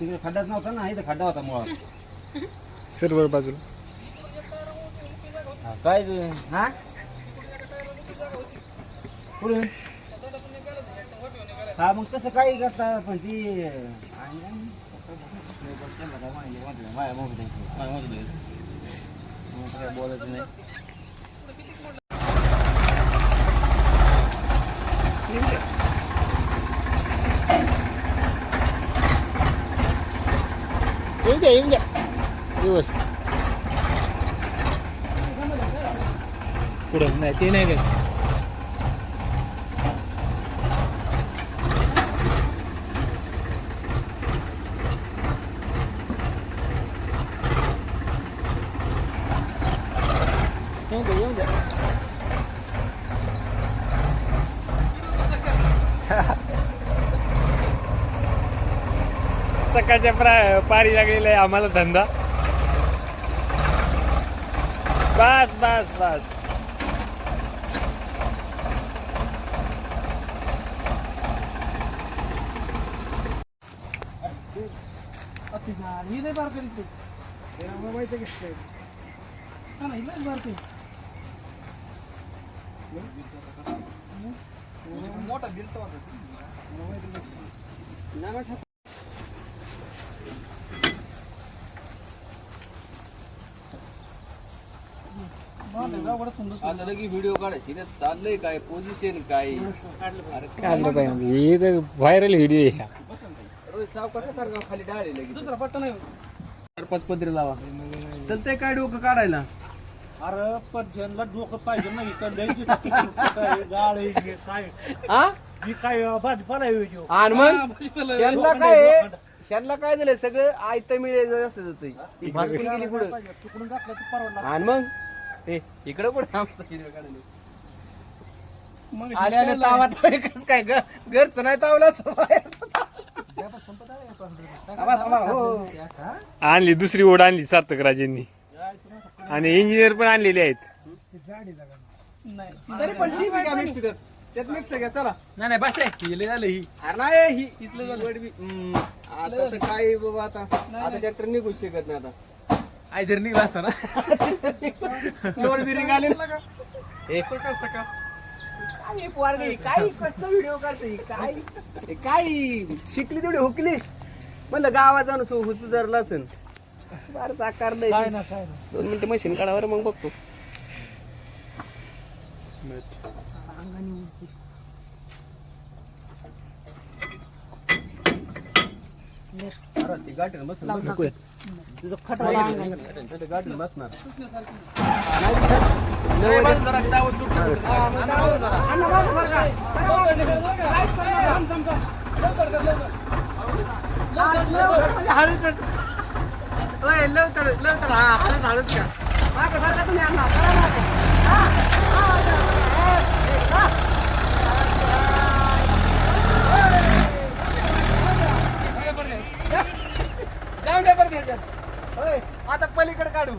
तिकडे खड्डाच नव्हता ना, इथं खड्डा होता मुळात. सर्वर बाजूला. काय हा पुढे हा मग तसं काही करता पण ती काय बोलायचं नाही. येऊन द्या दिवस पुढं नाही ते नाही काय. येऊन द्या. सकाळच्या पारी लागलेला आहे आम्हाला धंदा. बस बस बस. ही नाही बार करीस माहिती की नाही बार मोठा बिल्ट आता लगी व्हिडिओ काढायची ना, चाललंय काय पोझिशन काय. काढलं पाहिजे हे तर व्हायरल व्हिडिओ आहे. रोज साव कसं कर खाली डाळ लगी दुसरा पट्टा नाही 4-5 पदरी लावा. चलतंय काय डोकं काढायला. अरे पण ज्यांना डोकं पाहिजे ना इकडे गाळ काय हा ही काय भाजीपाला आहे. आणि मग त्यांना काय त्यांना काय झालं सगळं आयतं मिळेल असं जातंय. भाजपून गेली पुढे तुकडून घातलं तर परवडला. आणि मग ते इकडं कुठं मग आले आले तावात कसं काय घरचं नाही तावलं असं आणली दुसरी ओढ आणली सार्थक राजेंनी आणि इंजिनियर पण आणलेले आहेत. तरी पण ठीक आहे का मिक्स त्यात मिक्स घ्या चला. नाही बस आहे झालं ही अरे नाही ही इसलं झालं. आता तर काय बाबा आता ट्रॅक्टर निघू शकत नाही आता. आई जर निघला असता ना लोड बिरिंग आले सकाळ सकाळ काय पोरगी काय कसं व्हिडिओ काढते काय काय शिकली तेवढी हुकली म्हणलं गावात जाऊन हुसू धरला असेल. बरं आकारलंय. 2 मिनिटं मशीन काढावर मग बघतो. ती गाठीनं बसणार तुझं गाठीनं बसणार. आता पलीकडे काढू